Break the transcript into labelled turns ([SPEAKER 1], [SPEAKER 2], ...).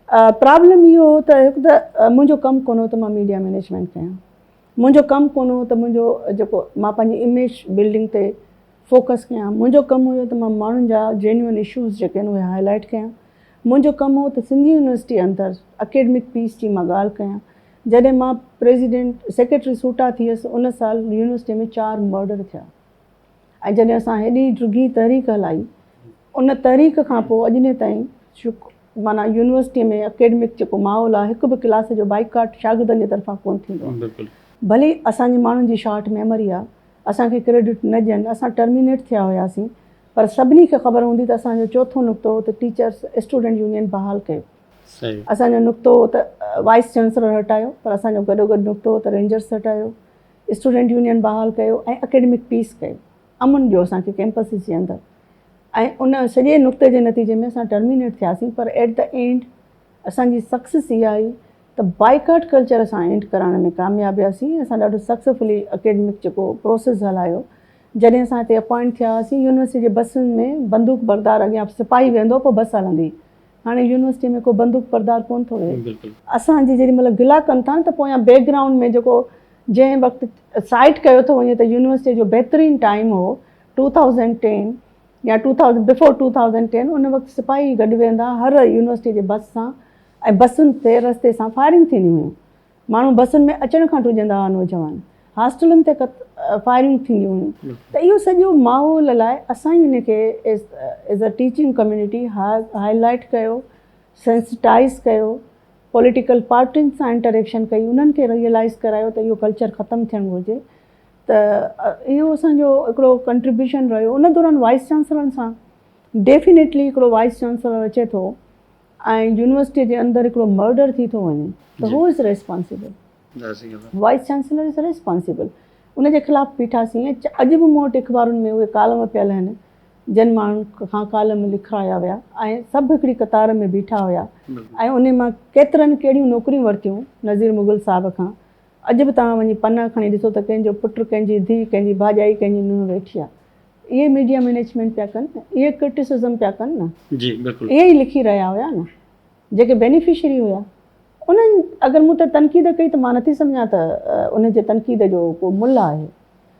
[SPEAKER 1] Problem इहो हो त हिकु त मुंहिंजो कमु कोन हो त मां मीडिया मैनेजमेंट कयां, मुंहिंजो कमु कोन हो त मुंहिंजो जेको मां पंहिंजी इमेज बिल्डिंग ते फोकस कयां, मुंहिंजो कमु हुयो त मां माण्हुनि जा जेन्युइन इशूज़ जेके आहिनि उहे हाईलाइट कयां, मुंहिंजो कमु हो त सिंधी यूनिवर्सिटी अंदरि अकेडमिक पीस जी मां ॻाल्हि कयां। जॾहिं मां प्रेसिडेंट सेक्रेटरी सूटा थी हुयसि उन साल यूनिवर्सिटी में 4 मर्डर थिया ऐं जॾहिं असां हेॾी ड्रुगी तहरीक हलाई, उन तहरीक खां पोइ अॼु ताईं माना यूनिवर्सिटी में अकेडमिक जेको माहौल आहे हिकु बि क्लास जो बाइकाट शागिर्दनि जी तरफ़ां कोन्ह थींदो आहे। भले असांजे माण्हुनि जी शॉर्ट मेमोरी आहे, असांखे क्रेडिट न ॾियनि, असां टर्मिनेट थिया हुआसीं, पर सभिनी खे ख़बर हूंदी त असांजो चोथों नुक़्तो हो त टीचर्स स्टूडेंट यूनियन बहाल कयो। असांजो नुक़्तो हो त वाइस चांसलर हटायो, पर असांजो गॾोगॾु नुक़्तो हो त रेंजर्स हटायो, स्टूडेंट यूनियन बहाल कयो ऐं अकेडमिक पीस कयो, अमन ॾियो असांखे कैंपसिस जे अंदरि। ऐं उन सॼे नुक़्ते जे नतीजे में असां टर्मिनेट थियासीं, पर एट द एंड असांजी सक्सेस इहा आई त बाइकाट कल्चर असां एंड कराइण में कामयाबु हुआसीं। असां ॾाढो सक्सेसफुली अकेडमिक जेको प्रोसेस हलायो। जॾहिं असां हिते अपॉइंट थिया हुआसीं, यूनिवर्सिटी जे बसुनि में बंदूक बरदार अॻियां सिपाही वेंदो पोइ बस हलंदी, हाणे यूनिवर्सिटी में को बंदूक बरदार कोन थो वेहे। असांजी जेॾी महिल गिला कनि था न त पोयां बैकग्राउंड में जेको जंहिं वक़्तु साइट कयो थो वञे त यूनिवर्सिटी जो बहितरीनु टाइम हो 2010 या 2000 बिफोर 2010, उन वक़्तु सिपाही गॾु वेंदा हर यूनिवर्सिटी जे बस सां ऐं बसुनि ते रस्ते सां फायरिंग थींदियूं हुयूं, माण्हू बसुनि में अचण खां टुजंदा हुआ, नौजवान हॉस्टलुनि ते फायरिंग थींदियूं हुयूं। त इहो सॼो माहौल लाइ असां हिन खे as a teaching community highlight कयो, सेंसिटाइज़ कयो, पॉलिटिकल पार्टियुनि सां इंटरेक्शन कई, उन्हनि खे रियलाइज़ करायो त इहो कल्चर ख़तमु थियणु घुरिजे। त इहो असांजो हिकिड़ो कंट्रीब्यूशन रहियो। उन दौरान वाइस चांसलरनि सां डेफिनेटली हिकिड़ो वाइस चांसलर अचे थो ऐं यूनिवर्सिटी जे अंदरि हिकिड़ो मर्डर थी थो वञे त who is responsible, wise chancellor is responsible. उनजे ख़िलाफ़ु बीठासीं। अॼु बि मूं वटि अख़बारुनि में उहे कालम पियल आहिनि, जिन माण्हुनि खां कालम लिखाया विया ऐं सभु हिकिड़ी कतार में बीठा हुया ऐं उन मां केतिरनि कहिड़ियूं नौकरियूं वरितियूं नज़ीर मुग़ल साहिब खां। अॼु बि तव्हां वञी पना खणी ॾिसो त कंहिंजो पुटु, कंहिंजी धीउ, कंहिंजी भाॼाई, कंहिंजी नुंहुं वेठी आहे। इहे मीडिया मैनेजमेंट पिया कनि न, इहे क्रिटिसिज़म पिया कनि न, इहे ई लिखी रहिया हुया न जेके बेनिफिशरी हुया। उन्हनि अगरि मूं त तनक़ीद कई त मां नथी सम्झां त उनजे तनक़ीद जो को मुल्ह आहे।